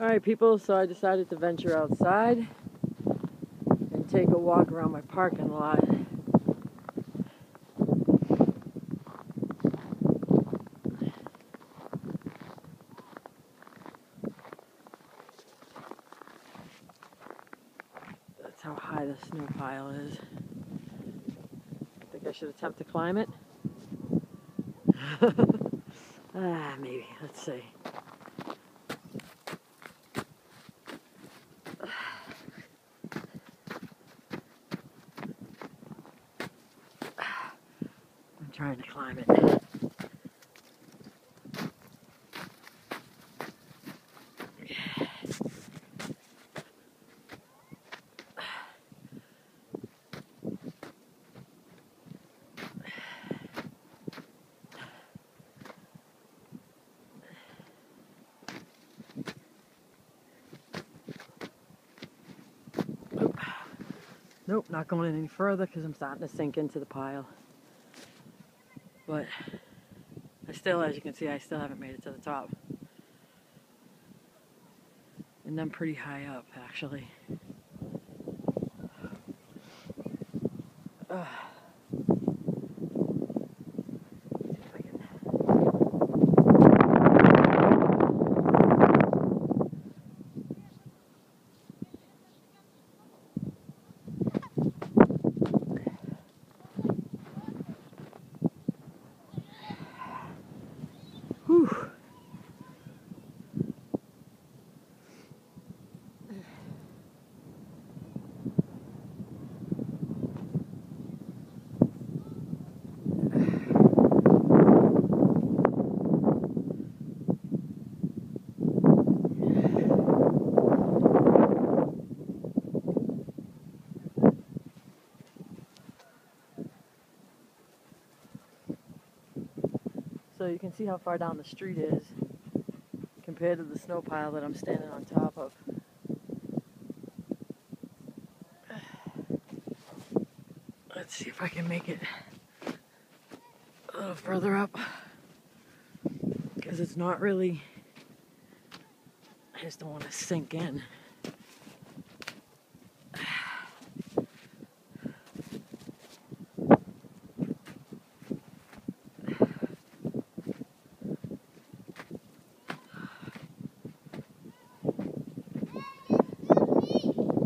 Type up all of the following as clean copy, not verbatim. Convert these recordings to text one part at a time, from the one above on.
Alright people, so I decided to venture outside and take a walk around my parking lot. That's how high the snow pile is. Think I should attempt to climb it? Maybe. Let's see. I'm trying to climb it. Nope, not going any further because I'm starting to sink into the pile. But I still, as you can see, I still haven't made it to the top. And I'm pretty high up, actually. Whew. So you can see how far down the street is compared to the snow pile that I'm standing on top of. Let's see if I can make it a little further up, because it's not really, I just don't want to sink in.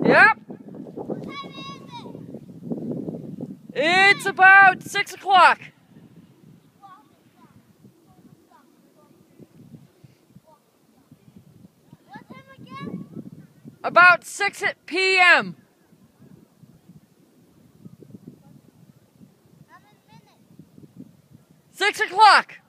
Yep. It's about 6 o'clock. What time again? About 6 p.m. How many minutes? 6 o'clock.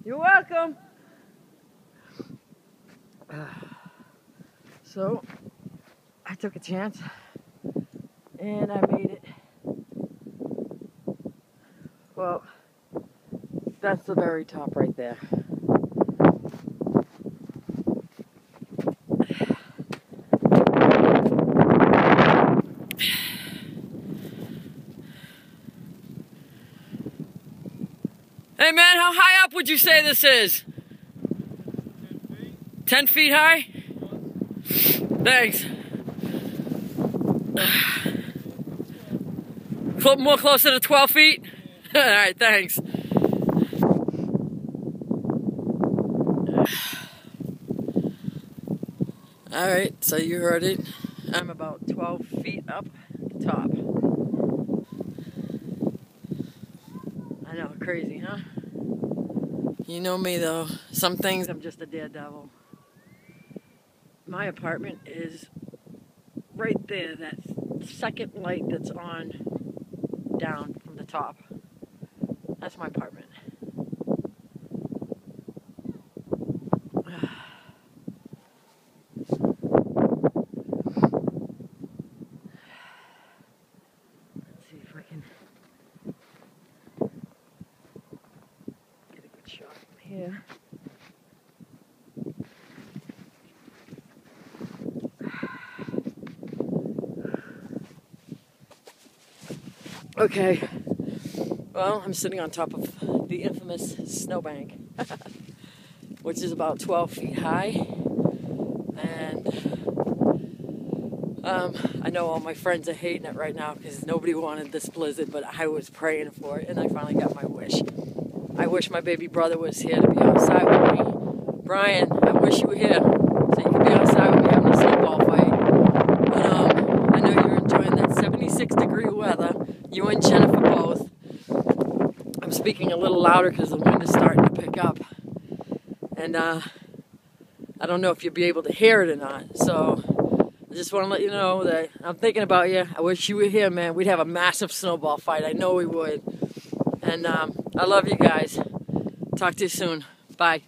You're welcome. So, I took a chance and I made it. Well, that's the very top right there. Hey man, how high up would you say this is? 10 feet high? Thanks. More closer to 12 feet? Alright, thanks. Alright, so you heard it. I'm about 12 feet up the top. I know, crazy, huh? You know me though. Some things I'm just a daredevil. My apartment is right there, that second light that's on down from the top. That's my apartment. Let's see if I can get a good shot from here. Okay, well, I'm sitting on top of the infamous snowbank, which is about 12 feet high. And I know all my friends are hating it right now because nobody wanted this blizzard, but I was praying for it, and I finally got my wish. I wish my baby brother was here to be outside with me. Brian, I wish you were here so you could be outside with me having a snowball fight. But I know you're enjoying that 76-degree weather. You and Jennifer both. I'm speaking a little louder because the wind is starting to pick up. And I don't know if you'll be able to hear it or not. So I just want to let you know that I'm thinking about you. I wish you were here, man. We'd have a massive snowball fight. I know we would. And I love you guys. Talk to you soon. Bye.